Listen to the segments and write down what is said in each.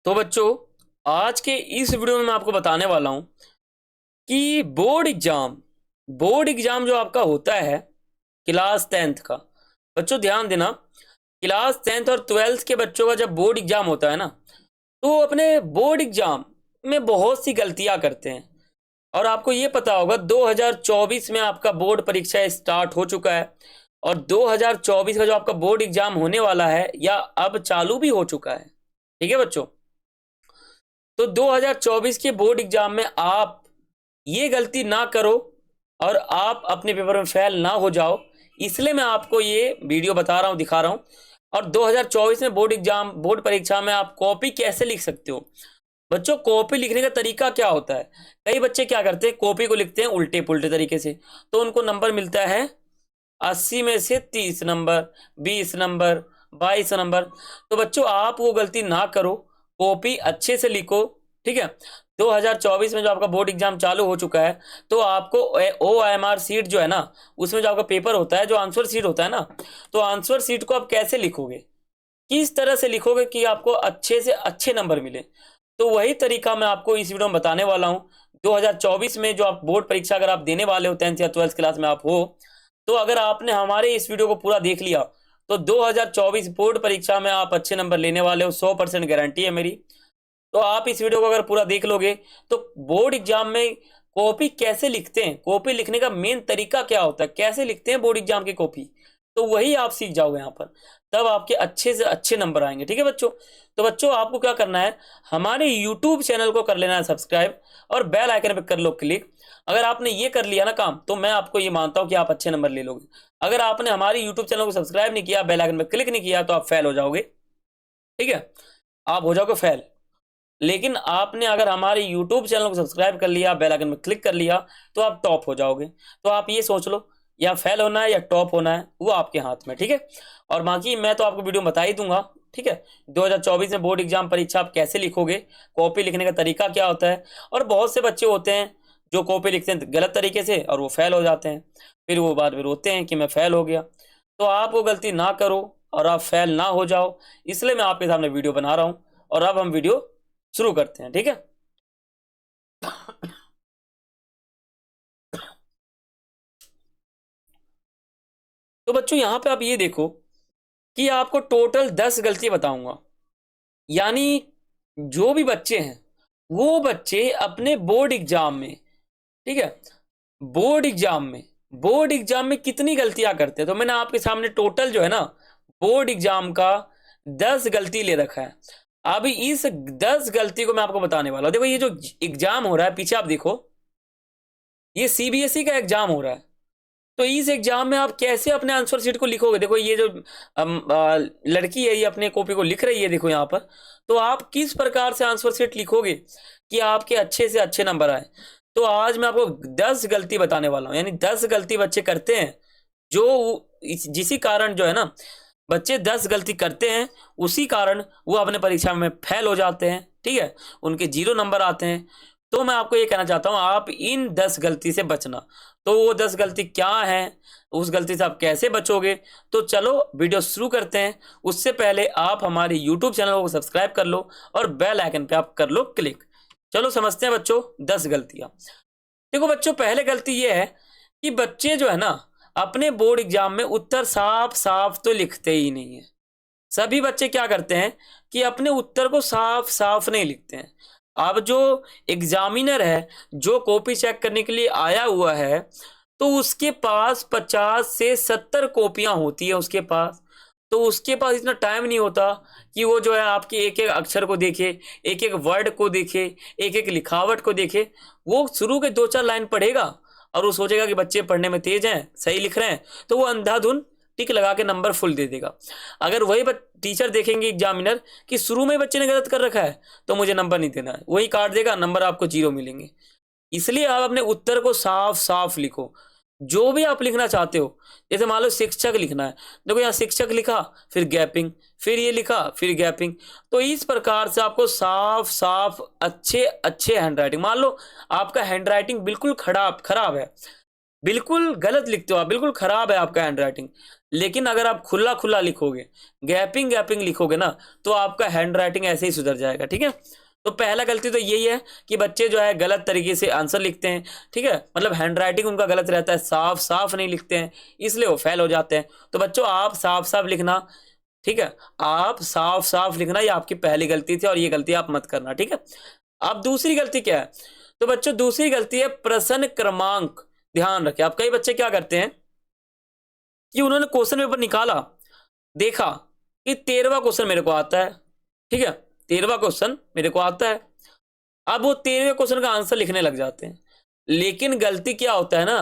तो बच्चों, आज के इस वीडियो में मैं आपको बताने वाला हूं कि बोर्ड एग्जाम जो आपका होता है क्लास 10th का। बच्चों ध्यान देना, क्लास 10th और 12th के बच्चों का जब बोर्ड एग्जाम होता है ना, तो वो अपने बोर्ड एग्जाम में बहुत सी गलतियां करते हैं। और आपको ये पता होगा 2024 में आपका बोर्ड परीक्षा स्टार्ट हो चुका है और 2024 का जो आपका बोर्ड एग्जाम होने वाला है या अब चालू भी हो चुका है। ठीक है बच्चों, तो 2024 के बोर्ड एग्जाम में आप ये गलती ना करो और आप अपने पेपर में फेल ना हो जाओ, इसलिए मैं आपको ये वीडियो बता रहा हूँ, दिखा रहा हूँ। और 2024 में बोर्ड परीक्षा में आप कॉपी कैसे लिख सकते हो। बच्चों, कॉपी लिखने का तरीका क्या होता है? कई बच्चे क्या करते हैं, कॉपी को लिखते हैं उल्टे पुल्टे तरीके से, तो उनको नंबर मिलता है 80 में से 30 नंबर, 20 नंबर, 22 नंबर। तो बच्चों, आप वो गलती ना करो, कॉपी अच्छे से लिखो। ठीक है, 2024 में जो आपका बोर्ड एग्जाम चालू हो चुका है, तो आपको OMR सीट जो है ना, उसमें जो आपका पेपर होता है, जो आंसर सीट होता है ना, तो आंसर सीट को आप कैसे लिखोगे, किस तरह से लिखोगे कि आपको अच्छे से अच्छे नंबर मिले, तो वही तरीका मैं आपको इस वीडियो में बताने वाला हूं। 2024 में जो आप बोर्ड परीक्षा अगर आप देने वाले हो, 10th या 12th क्लास में आप हो, तो अगर आपने हमारे इस वीडियो को पूरा देख लिया, तो 2024 बोर्ड परीक्षा में आप अच्छे नंबर लेने वाले हो, 100% गारंटी है मेरी। तो आप इस वीडियो को अगर पूरा देख लोगे, तो बोर्ड एग्जाम में कॉपी कैसे लिखते हैं, कॉपी लिखने का मेन तरीका क्या होता है, कैसे लिखते हैं बोर्ड एग्जाम की कॉपी, तो वही आप सीख जाओगे यहाँ पर। तब आपके अच्छे से अच्छे नंबर आएंगे। ठीक है बच्चों, तो बच्चों आपको क्या करना है, हमारे यूट्यूब चैनल को कर लेना है सब्सक्राइब और बेल आइकन पे कर लो क्लिक। अगर आपने ये कर लिया ना काम, तो मैं आपको ये मानता हूं कि आप अच्छे नंबर ले लोगे। अगर आपने हमारे यूट्यूब चैनल को सब्सक्राइब नहीं किया, बेल आइकन पे क्लिक नहीं किया, तो आप फेल हो जाओगे। ठीक है, आप हो जाओगे फेल। लेकिन आपने अगर हमारे YouTube चैनल को सब्सक्राइब कर लिया, बेल आइकन में क्लिक कर लिया, तो आप टॉप हो जाओगे। तो आप ये सोच लो, या फेल होना है या टॉप होना है, वो आपके हाथ में। ठीक है, और बाकी मैं तो आपको वीडियो में बता ही दूंगा। ठीक है, 2024 में बोर्ड एग्जाम परीक्षा आप कैसे लिखोगे, कॉपी लिखने का तरीका क्या होता है। और बहुत से बच्चे होते हैं जो कॉपी लिखते हैं गलत तरीके से और वो फेल हो जाते हैं, फिर वो बाद में रोते हैं कि मैं फेल हो गया। तो आप वो गलती ना करो और आप फेल ना हो जाओ, इसलिए मैं आपके सामने वीडियो बना रहा हूँ। और अब हम वीडियो शुरू करते हैं। ठीक है, तो बच्चों यहां पे आप ये देखो कि आपको टोटल 10 गलती बताऊंगा। यानी जो भी बच्चे हैं, वो बच्चे अपने बोर्ड एग्जाम में, ठीक है, बोर्ड एग्जाम में बोर्ड एग्जाम में कितनी गलतियां करते हैं, तो मैंने आपके सामने टोटल जो है ना, बोर्ड एग्जाम का 10 गलती ले रखा है। अभी इस 10 गलती को मैं आपको बताने वाला हूं। देखो, ये जो एग्जाम हो रहा है, पीछे आप देखो, ये CBSE का एग्जाम हो रहा है। तो इस एग्जाम में आप कैसे अपने आंसर शीट को लिखोगे। देखो, ये जो लड़की है, ये अपने कॉपी को लिख रही है, देखो यहाँ पर। तो आप किस प्रकार से आंसर शीट लिखोगे कि आपके अच्छे से अच्छे नंबर आए। तो आज मैं आपको 10 गलती बताने वाला हूँ, यानी 10 गलती बच्चे करते हैं, जो जिसी कारण जो है ना, बच्चे 10 गलती करते हैं, उसी कारण वो अपने परीक्षा में फेल हो जाते हैं। ठीक है, उनके 0 नंबर आते हैं। तो मैं आपको ये कहना चाहता हूं, आप इन 10 गलती से बचना। तो वो 10 गलती क्या है, उस गलती से आप कैसे बचोगे, तो चलो वीडियो शुरू करते हैं। उससे पहले आप हमारे यूट्यूब चैनल को सब्सक्राइब कर लो और बेल आइकन पे आप कर लो क्लिक। चलो समझते हैं बच्चों 10 गलतियां। देखो बच्चों, पहले गलती ये है कि बच्चे जो है ना, अपने बोर्ड एग्जाम में उत्तर साफ साफ तो लिखते ही नहीं है। सभी बच्चे क्या करते हैं कि अपने उत्तर को साफ साफ नहीं लिखते हैं। अब जो एग्जामिनर है, जो कॉपी चेक करने के लिए आया हुआ है, तो उसके पास 50 से 70 कॉपियां होती है उसके पास। तो उसके पास इतना टाइम नहीं होता कि वो जो है आपके एक एक अक्षर को देखे, एक एक वर्ड को देखे, एक एक लिखावट को देखे। वो शुरू के 2-4 लाइन पढ़ेगा और वो सोचेगा कि बच्चे पढ़ने में तेज हैं, सही लिख रहे हैं, तो वो अंधाधुन टिक लगा के नंबर फुल दे देगा। अगर वही टीचर देखेंगे एग्जामिनर कि शुरू में बच्चे ने गलत कर रखा है, तो मुझे नंबर नहीं देना है, वही काट देगा, नंबर आपको 0 मिलेंगे। इसलिए आप अपने उत्तर को साफ साफ लिखो, जो भी आप लिखना चाहते हो। जैसे मान लो शिक्षक लिखना है, देखो यहाँ शिक्षक लिखा, फिर गैपिंग, फिर ये लिखा, फिर गैपिंग। तो इस प्रकार से आपको साफ साफ अच्छे अच्छे हैंडराइटिंग, मान लो आपका हैंडराइटिंग बिल्कुल खराब खराब है, बिल्कुल गलत लिखते हो आप, बिल्कुल खराब है आपका हैंडराइटिंग। लेकिन अगर आप खुला खुला लिखोगे, गैपिंग गैपिंग लिखोगे ना, तो आपका हैंडराइटिंग ऐसे ही सुधर जाएगा। ठीक है, तो पहला गलती तो यही है कि बच्चे जो है गलत तरीके से आंसर लिखते हैं। ठीक है, मतलब हैंडराइटिंग उनका गलत रहता है, साफ साफ नहीं लिखते हैं, इसलिए वो फेल हो जाते हैं। तो बच्चों आप साफ साफ लिखना। ठीक है, आप साफ साफ लिखना, ये आपकी पहली गलती थी और ये गलती आप मत करना। ठीक है, अब दूसरी गलती क्या है? तो बच्चों दूसरी गलती है प्रश्न क्रमांक। ध्यान रखें, आप कई बच्चे क्या करते हैं कि उन्होंने क्वेश्चन पेपर निकाला, देखा कि 13वां क्वेश्चन मेरे को आता है। ठीक है, 13वां क्वेश्चन मेरे को आता है, अब वो 13वें क्वेश्चन का आंसर लिखने लग जाते हैं। लेकिन गलती क्या होता है ना,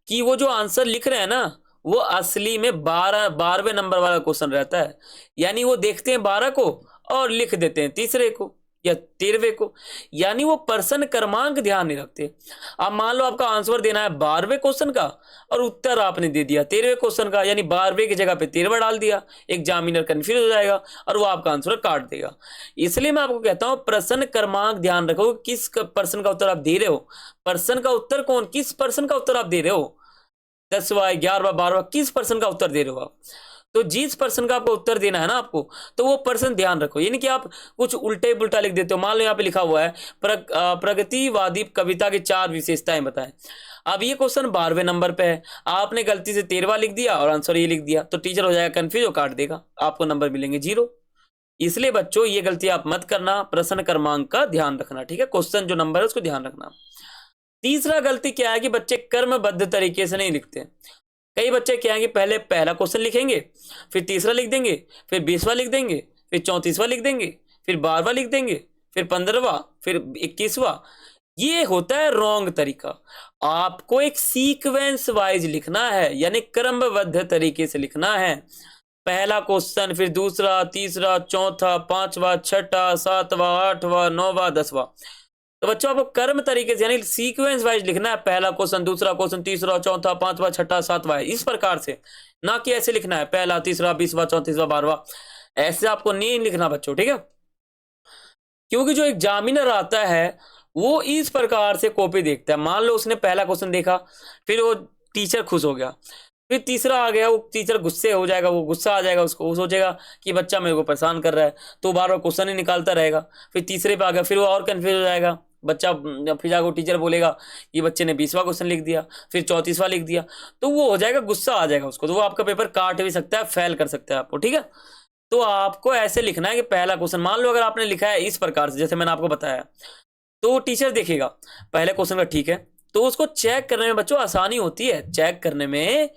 कि वो जो आंसर लिख रहे हैं ना, वो असली में 12वें नंबर वाला क्वेश्चन रहता है। यानी वो देखते हैं 12 को और लिख देते हैं तीसरे को या 13वें को, यानी वो पर्सन क्रमांक ध्यान नहीं रखते। अब मान लो आपका आंसर देना है 12वें क्वेश्चन का और उत्तर आपने दे दिया 13वें क्वेश्चन का, यानी 12वें की जगह पे 13वां डाल दिया। एग्जामिनर कंफ्यूज हो जाएगा और वो आपका आंसर काट देगा। इसलिए मैं आपको कहता हूं प्रश्न क्रमांक ध्यान रखो, किस पर्सन का उत्तर आप दे रहे हो। पर्सन का उत्तर कौन, किस पर्सन का उत्तर आप दे रहे हो, 10वां 11वां 12वां, किस पर्सन का उत्तर दे रहे हो आप। तो जिस पर्सन का आपको उत्तर देना है ना आपको, तो वो पर्सन ध्यान रखो। यानी कि आप कुछ उल्टे पुल्टा लिख देते हो। मान लो यहाँ पे लिखा हुआ है प्रगतिवादी कविता की 4 विशेषताएं बताएं। अब ये क्वेश्चन 12वें नंबर पे है, आपने गलती से 13वां लिख दिया और आंसर ये लिख दिया, तो टीचर हो जाएगा कंफ्यूज और काट देगा, आपको नंबर मिलेंगे 0। इसलिए बच्चों ये गलती आप मत करना, प्रश्न क्रमांक का ध्यान रखना। ठीक है, क्वेश्चन जो नंबर है उसको ध्यान रखना। तीसरा गलती क्या है कि बच्चे क्रमबद्ध तरीके से नहीं लिखते। कई बच्चे क्या है कि पहले पहला क्वेश्चन लिखेंगे, फिर तीसरा लिख देंगे, फिर 20वां लिख देंगे, फिर 34वां लिख देंगे, फिर 12वां लिख देंगे, फिर 15वां, फिर 21वां। ये होता है रॉन्ग तरीका। आपको एक सीक्वेंस वाइज लिखना है, यानी क्रमबद्ध तरीके से लिखना है। पहला क्वेश्चन, फिर दूसरा, तीसरा, चौथा, पांचवा, छठा, सातवां, आठवां, 9वां, 10वां। तो बच्चों आपको कर्म तरीके से यानी सीक्वेंस वाइज लिखना है, पहला क्वेश्चन, दूसरा क्वेश्चन, तीसरा, चौथा, पांचवा, छठा, सातवां, इस प्रकार से। ना कि ऐसे लिखना है पहला, तीसरा, 20वां, 34वां, 12वां, ऐसे आपको नहीं लिखना बच्चों। ठीक है, क्योंकि जो एग्जामिनर आता है वो इस प्रकार से कॉपी देखता है। मान लो उसने पहला क्वेश्चन देखा, फिर वो टीचर खुश हो गया, फिर तीसरा आ गया, वो टीचर गुस्से हो जाएगा, वो गुस्सा आ जाएगा उसको, वो सोचेगा कि बच्चा मेरे को परेशान कर रहा है, तो बार बार क्वेश्चन ही निकालता रहेगा। फिर तीसरे पे आ गया, फिर वो और कंफ्यूज हो जाएगा बच्चा, फिर जाकर टीचर बोलेगा ये बच्चे ने 20वां क्वेश्चन लिख दिया, फिर 34वां लिख दिया, तो वो हो जाएगा, गुस्सा आ जाएगा उसको, तो वो आपका पेपर काट भी सकता है, फेल कर सकता है आपको। ठीक है, तो आपको ऐसे लिखना है कि पहला क्वेश्चन, मान लो अगर आपने लिखा है इस प्रकार से जैसे मैंने आपको बताया, तो टीचर देखेगा पहले क्वेश्चन का, ठीक है, तो उसको चेक करने में बच्चों आसानी होती है, चेक करने में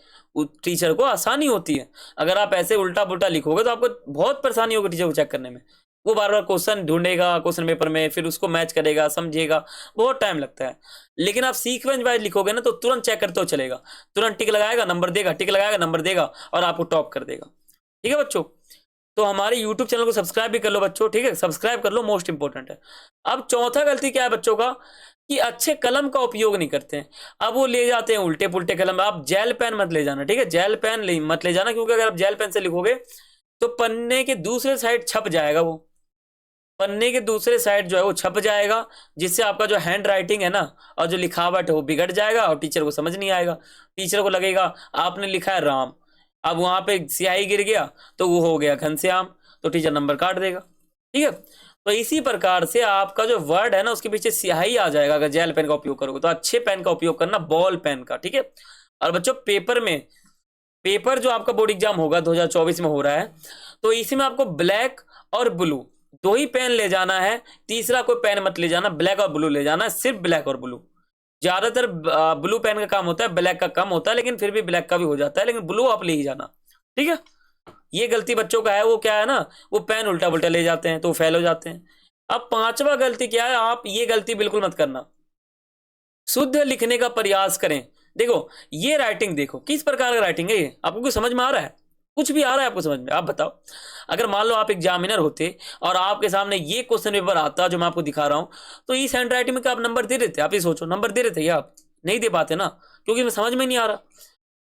टीचर को आसानी होती है। अगर आप ऐसे उल्टा पुल्टा लिखोगे तो आपको बहुत परेशानी होगी टीचर को चेक करने में। वो बार बार क्वेश्चन ढूंढेगा क्वेश्चन पेपर में, फिर उसको मैच करेगा, समझेगा, बहुत टाइम लगता है। लेकिन आप सीक्वेंस वाइज लिखोगे ना, तो तुरंत चेक करते हो चलेगा, तुरंत टिक लगाएगा नंबर देगा, टिक लगाएगा नंबर देगा और आपको टॉप कर देगा। ठीक है बच्चों, तो हमारे YouTube चैनल को सब्सक्राइब भी कर लो बच्चों। ठीक है, सब्सक्राइब कर लो, मोस्ट इंपॉर्टेंट है। अब चौथा गलती क्या है बच्चों का, कि अच्छे कलम का उपयोग नहीं करते हैं। अब वो ले जाते हैं उल्टे पुल्टे कलम। आप जेल पेन मत ले जाना, ठीक है, जेल पेन मत ले जाना, क्योंकि अगर आप जेल पेन से लिखोगे तो पन्ने के दूसरे साइड छप जाएगा, वो पन्ने के दूसरे साइड जो है वो छप जाएगा, जिससे आपका जो हैंड राइटिंग है ना और जो लिखावट है वो बिगड़ जाएगा और टीचर को समझ नहीं आएगा। टीचर को लगेगा आपने लिखा है राम, अब वहां पे स्याही गिर गया तो वो हो गया घनश्याम, तो टीचर नंबर काट देगा। ठीक है, तो इसी प्रकार से आपका जो वर्ड है ना उसके पीछे स्याही आ जाएगा अगर जेल पेन का उपयोग करोगे। तो अच्छे पेन का उपयोग करना, बॉल पेन का। ठीक है, और बच्चों पेपर में, पेपर जो आपका बोर्ड एग्जाम होगा 2024 में हो रहा है, तो इसी में आपको ब्लैक और ब्लू दो ही पेन ले जाना है, तीसरा कोई पेन मत ले जाना, ब्लैक और ब्लू ले जाना है, सिर्फ ब्लैक और ब्लू। ज्यादातर ब्लू पेन का काम होता है, ब्लैक का कम होता है, लेकिन फिर भी ब्लैक का भी हो जाता है, लेकिन ब्लू आप ले ही जाना। ठीक है, ये गलती बच्चों का है, वो क्या है ना, वो पेन उल्टा पुल्टा ले जाते हैं तो फेल हो जाते हैं। अब पांचवा गलती क्या है, आप ये गलती बिल्कुल मत करना, शुद्ध लिखने का प्रयास करें। देखो ये राइटिंग, देखो किस प्रकार का राइटिंग है ये, आपको कुछ समझ में आ रहा है, कुछ भी आ रहा है आपको समझ में? आप बताओ, अगर मान लो आप एग्जामिनर होते और आपके सामने ये क्वेश्चन पेपर आता जो मैं आपको दिखा रहा हूं, तो इस हैंड राइटिंग में क्या आप नंबर दे देते? आप ही सोचो, नंबर दे देते या आप नहीं दे पाते ना, क्योंकि मैं समझ में नहीं आ रहा।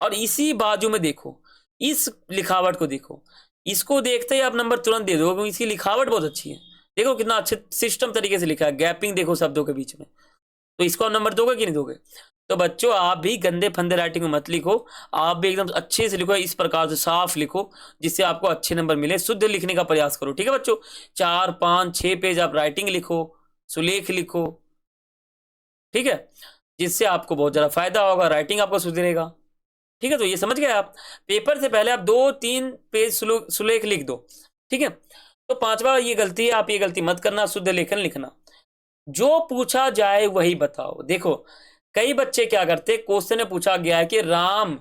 और इसी बाजू में देखो, इस लिखावट को देखो, इसको देखते ही आप नंबर तुरंत दे दो, क्योंकि इसकी लिखावट बहुत अच्छी है। देखो कितना अच्छे सिस्टम तरीके से लिखा है, गैपिंग देखो शब्दों के बीच में, तो इसको आप नंबर दोगे कि नहीं दोगे? तो बच्चों आप भी गंदे फंदे राइटिंग में मत लिखो, आप भी एकदम अच्छे से लिखो, इस प्रकार से साफ लिखो जिससे आपको अच्छे नंबर मिले। शुद्ध लिखने का प्रयास करो, ठीक है बच्चों? 4, 5, 6 पेज आप राइटिंग लिखो, सुलेख लिखो, ठीक है, जिससे आपको बहुत ज्यादा फायदा होगा, राइटिंग आपको सुधरेगा। ठीक है, तो ये समझ गए आप? पेपर से पहले आप 2-3 पेज सुलेख लिख दो, ठीक है। तो पांचवा ये गलती है, आप ये गलती मत करना, शुद्ध लेखन लिखना। जो पूछा जाए वही बताओ। देखो कई बच्चे क्या करते, क्वेश्चन में पूछा गया है कि राम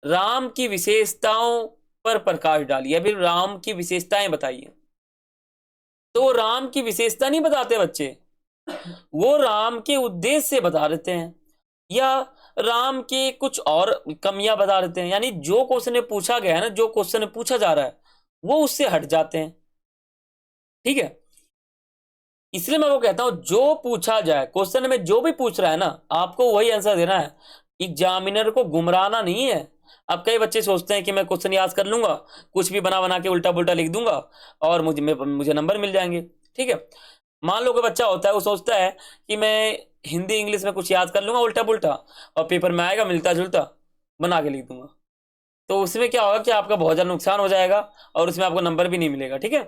राम की विशेषताओं पर प्रकाश डालिए, फिर राम की विशेषताएं बताइए। तो राम की विशेषता नहीं बताते बच्चे, वो राम के उद्देश्य से बता देते हैं, या राम के कुछ और कमियां बता देते हैं। यानी जो क्वेश्चन में पूछा गया है ना, जो क्वेश्चन में पूछा जा रहा है, वो उससे हट जाते हैं, ठीक है। इसलिए मैं वो कहता हूं जो पूछा जाए, क्वेश्चन में जो भी पूछ रहा है ना, आपको वही आंसर देना है। एग्जामिनर को गुमराना नहीं है। अब कई बच्चे सोचते हैं कि मैं क्वेश्चन याद कर लूंगा, कुछ भी बना बना के उल्टा पुल्टा लिख दूंगा और मुझे नंबर मिल जाएंगे, ठीक है। मान लो कोई बच्चा होता है, वो सोचता है कि मैं हिंदी इंग्लिश में कुछ याद कर लूंगा उल्टा पुल्टा, और पेपर में आएगा मिलता जुलता, बना के लिख दूंगा। तो उसमें क्या होगा कि आपका बहुत ज्यादा नुकसान हो जाएगा और उसमें आपको नंबर भी नहीं मिलेगा, ठीक है।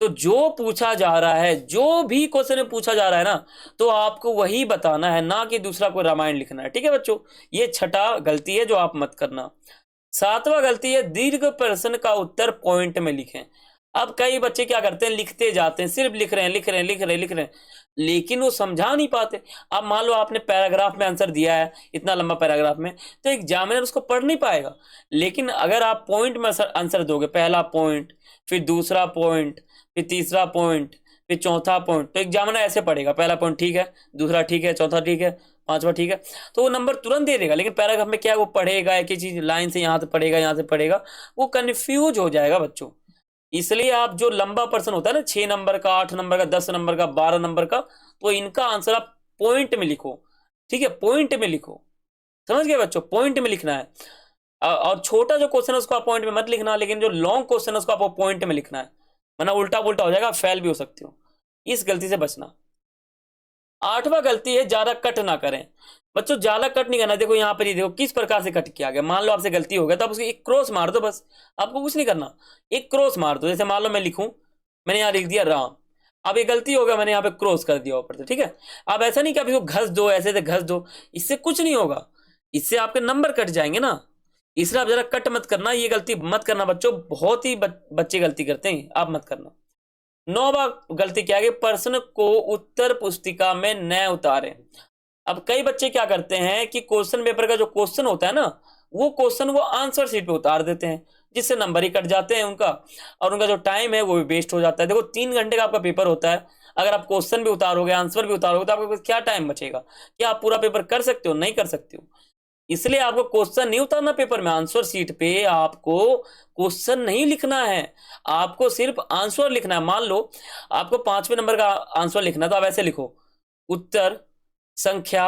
तो जो पूछा जा रहा है, जो भी क्वेश्चन में पूछा जा रहा है ना, तो आपको वही बताना है, ना कि दूसरा कोई रामायण लिखना है, ठीक है बच्चों। ये छठा गलती है जो आप मत करना। सातवां गलती है दीर्घ प्रश्न का उत्तर पॉइंट में लिखें। अब कई बच्चे क्या करते हैं, लिखते जाते हैं, सिर्फ लिख रहे हैं लिख रहे हैं लिख रहे हैं लिख रहे हैं, लेकिन वो समझा नहीं पाते। अब मान लो आपने पैराग्राफ में आंसर दिया है, इतना लंबा पैराग्राफ में, तो एग्जामिनर उसको पढ़ नहीं पाएगा। लेकिन अगर आप पॉइंट में आंसर दोगे, पहला पॉइंट, फिर दूसरा पॉइंट, फिर तीसरा पॉइंट, फिर चौथा पॉइंट, तो एग्जामिनर ऐसे पढ़ेगा, पहला पॉइंट ठीक है, दूसरा ठीक है, चौथा ठीक है, पांचवा ठीक है, तो वो नंबर तुरंत दे देगा। लेकिन पैराग्राफ में क्या है, वो पढ़ेगा एक ही चीज, लाइन से यहाँ से पढ़ेगा, यहाँ से पढ़ेगा, वो कंफ्यूज हो जाएगा बच्चों। इसलिए आप जो लंबा प्रश्न होता है ना, 6 नंबर का, 8 नंबर का, 10 नंबर का, 12 नंबर का, तो इनका आंसर आप पॉइंट में लिखो, ठीक है, पॉइंट में लिखो। समझ गए बच्चों? पॉइंट में लिखना है। और छोटा जो क्वेश्चन है उसको आप पॉइंट में मत लिखना, लेकिन जो लॉन्ग क्वेश्चन है उसको आपको पॉइंट में लिखना है, वरना उल्टा पुल्टा हो जाएगा, फेल भी हो सकते हो। इस गलती से बचना। आठवां गलती है ज्यादा कट ना करें। बच्चों ज्यादा कट नहीं करना। देखो यहाँ पर ही देखो किस प्रकार से कट किया गया। मान लो आपसे गलती हो गया तो आप उसकी एक क्रॉस मार दो, बस, आपको कुछ नहीं करना, एक क्रॉस मार दो। जैसे मान लो मैं लिखूं, मैंने यहाँ लिख दिया राम, अब ये गलती हो गया, मैंने यहाँ पे क्रॉस कर दिया ऊपर से, ठीक है। अब ऐसा नहीं कि आप इसको घस दो, ऐसे से घस दो, इससे कुछ नहीं होगा, इससे आपके नंबर कट जाएंगे ना। इसलिए आप जरा कट मत करना, ये गलती मत करना बच्चों, बहुत ही बच्चे गलती करते हैं, आप मत करना। नौवां गलती क्या है, प्रश्न को उत्तर पुस्तिका में न उतारें। अब कई बच्चे क्या करते हैं कि क्वेश्चन पेपर का जो क्वेश्चन होता है ना, वो क्वेश्चन वो आंसर शीट पे उतार देते हैं, जिससे नंबर ही कट जाते हैं उनका, और उनका जो टाइम है वो भी वेस्ट हो जाता है। देखो 3 घंटे का आपका पेपर होता है, अगर आप क्वेश्चन भी उतारोगे, आंसर भी उतारोगे, तो आपको क्या टाइम बचेगा? क्या आप पूरा पेपर कर सकते हो? नहीं कर सकते हो। इसलिए आपको क्वेश्चन नहीं उतारना पेपर में, आंसर शीट पे आपको क्वेश्चन नहीं लिखना है, आपको सिर्फ आंसर लिखना है। मान लो आपको 5वें नंबर का आंसर लिखना है, तो आप ऐसे लिखो, उत्तर संख्या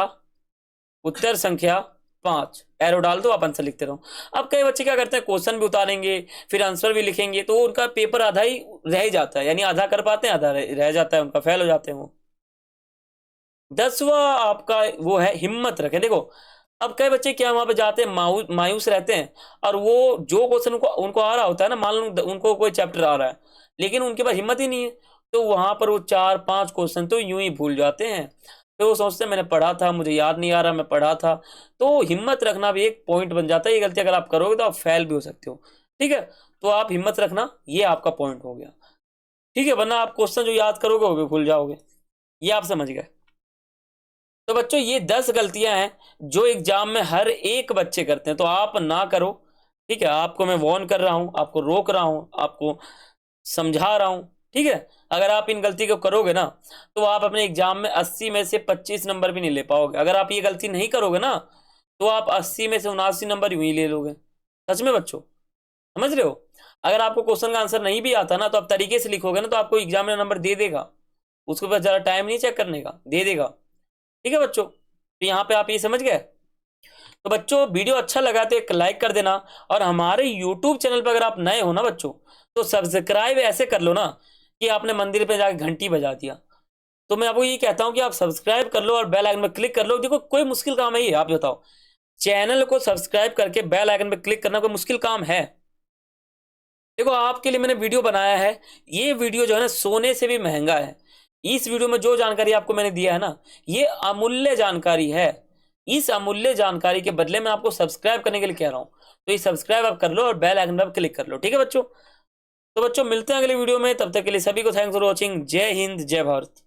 उत्तर संख्या 5, एरो डाल दो, आप आंसर लिखते रहो। अब कई बच्चे क्या करते हैं, क्वेश्चन भी उतारेंगे फिर आंसर भी लिखेंगे, तो उनका पेपर आधा ही रह जाता है, यानी आधा कर पाते हैं, आधा रह जाता है उनका, फेल हो जाते हैं वो। 10वां आपका वो है हिम्मत रखें। देखो अब कई बच्चे क्या वहां पे जाते हैं, मायूस रहते हैं, और वो जो क्वेश्चन उनको उनको आ रहा होता है ना, मान लो उनको कोई चैप्टर आ रहा है, लेकिन उनके पास हिम्मत ही नहीं है, तो वहां पर वो 4-5 क्वेश्चन तो यूं ही भूल जाते हैं। तो वो सोचते हैं मैंने पढ़ा था, मुझे याद नहीं आ रहा, मैं पढ़ा था। तो हिम्मत रखना भी एक पॉइंट बन जाता है। ये गलती अगर आप करोगे तो आप फेल भी हो सकते हो, ठीक है। तो आप हिम्मत रखना, ये आपका पॉइंट हो गया, ठीक है, वरना आप क्वेश्चन जो याद करोगे वो भी भूल जाओगे। ये आप समझ गए। तो बच्चों ये 10 गलतियां हैं जो एग्जाम में हर एक बच्चे करते हैं, तो आप ना करो, ठीक है। आपको मैं वार्न कर रहा हूं, आपको रोक रहा हूं, आपको समझा रहा हूं, ठीक है। अगर आप इन गलती को करोगे ना, तो आप अपने एग्जाम में 80 में से 25 नंबर भी नहीं ले पाओगे। अगर आप ये गलती नहीं करोगे ना, तो आप 80 में से 79 नंबर यूं ही ले लोगे। सच में बच्चों, समझ रहे हो? अगर आपको क्वेश्चन का आंसर नहीं भी आता ना, तो आप तरीके से लिखोगे ना, तो आपको एग्जाम में नंबर दे देगा, उसके पास ज्यादा टाइम नहीं चेक करने का, दे देगा, ठीक है बच्चों। तो यहाँ पे आप ये समझ गए। तो बच्चों वीडियो अच्छा लगा तो एक लाइक कर देना, और हमारे यूट्यूब चैनल पर अगर आप नए हो ना बच्चों, तो सब्सक्राइब ऐसे कर लो ना कि आपने मंदिर पे जाके घंटी बजा दिया। तो मैं आपको ये कहता हूं कि आप सब्सक्राइब कर लो और बेल आइकन पर क्लिक कर लो। देखो कोई मुश्किल काम है ये, आप बताओ, चैनल को सब्सक्राइब करके बेल आइकन पर क्लिक करना कोई मुश्किल काम है? देखो आपके लिए मैंने वीडियो बनाया है, ये वीडियो जो है ना सोने से भी महंगा है। इस वीडियो में जो जानकारी आपको मैंने दिया है ना, ये अमूल्य जानकारी है। इस अमूल्य जानकारी के बदले मैं आपको सब्सक्राइब करने के लिए कह रहा हूं, तो ये सब्सक्राइब आप कर लो और बेल आइकन पर क्लिक कर लो, ठीक है बच्चों? तो बच्चों मिलते हैं अगले वीडियो में, तब तक के लिए सभी को थैंक्स फॉर वॉचिंग। जय हिंद, जय भारत।